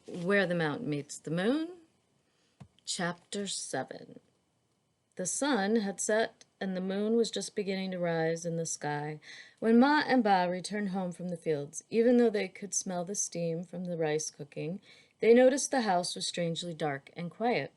Where the Mountain Meets the Moon, Chapter 7. The sun had set and the moon was just beginning to rise in the sky when Ma and Ba returned home from the fields. Even though they could smell the steam from the rice cooking, they noticed the house was strangely dark and quiet.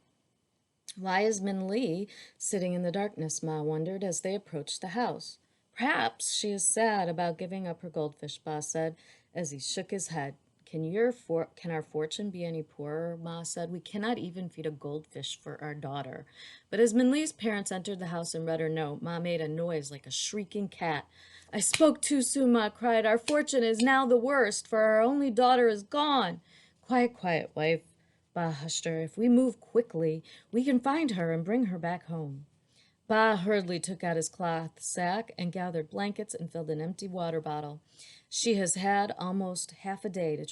Why is Min Lee sitting in the darkness? Ma wondered as they approached the house. Perhaps she is sad about giving up her goldfish, Ba said as he shook his head. Can our fortune be any poorer? Ma said. We cannot even feed a goldfish for our daughter. But as Min Lee's parents entered the house and read her note, Ma made a noise like a shrieking cat. I spoke too soon, Ma cried. Our fortune is now the worst, for our only daughter is gone. Quiet, quiet, wife, Ba hushed her. If we move quickly, we can find her and bring her back home. Ba hurriedly took out his cloth sack and gathered blankets and filled an empty water bottle. She has had almost half a day to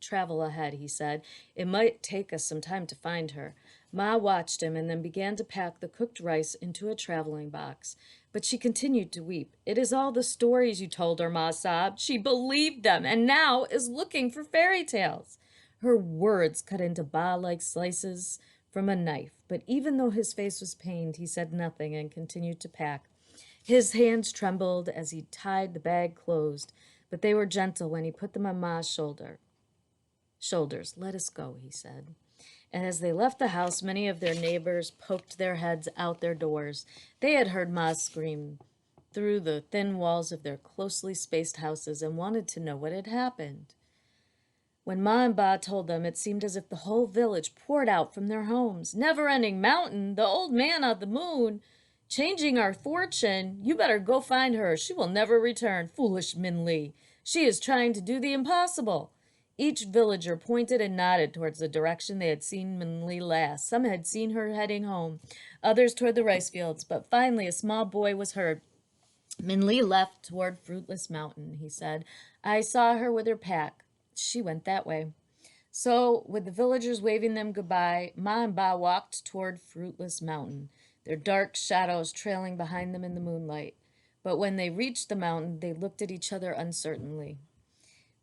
travel ahead, he said. It might take us some time to find her. Ma watched him and then began to pack the cooked rice into a traveling box. But she continued to weep. It is all the stories you told her, Ma sobbed. She believed them and now is looking for fairy tales. Her words cut into Ba like slices from a knife, but even though his face was pained, he said nothing and continued to pack. His hands trembled as he tied the bag closed, but they were gentle when he put them on Ma's shoulders. Let us go, he said. And as they left the house, many of their neighbors poked their heads out their doors. They had heard Ma scream through the thin walls of their closely spaced houses and wanted to know what had happened. When Ma and Ba told them, it seemed as if the whole village poured out from their homes. Never-ending mountain, the old man on the moon, changing our fortune. You better go find her. She will never return. Foolish Min Lee. She is trying to do the impossible. Each villager pointed and nodded towards the direction they had seen Min Lee last. Some had seen her heading home, others toward the rice fields, but finally a small boy was heard. Min Lee left toward Fruitless Mountain, he said. I saw her with her pack. She went that way. So, with the villagers waving them goodbye, Ma and Ba walked toward Fruitless Mountain, their dark shadows trailing behind them in the moonlight. But when they reached the mountain, they looked at each other uncertainly.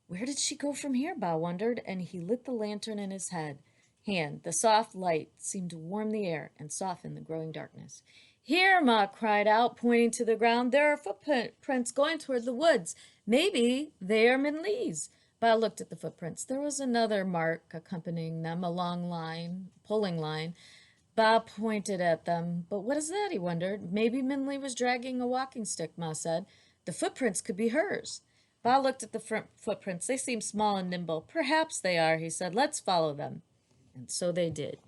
Where did she go from here? Ba wondered, and he lit the lantern in his hand. The soft light seemed to warm the air and soften the growing darkness. Here, Ma cried out, pointing to the ground. There are footprints going toward the woods. Maybe they are Min Lee's. Ba looked at the footprints. There was another mark accompanying them, a long line, pulling line. Ba pointed at them. But what is that, he wondered. Maybe Min Lee was dragging a walking stick, Ma said. The footprints could be hers. Ba looked at the footprints. They seemed small and nimble. Perhaps they are, he said. Let's follow them. And so they did.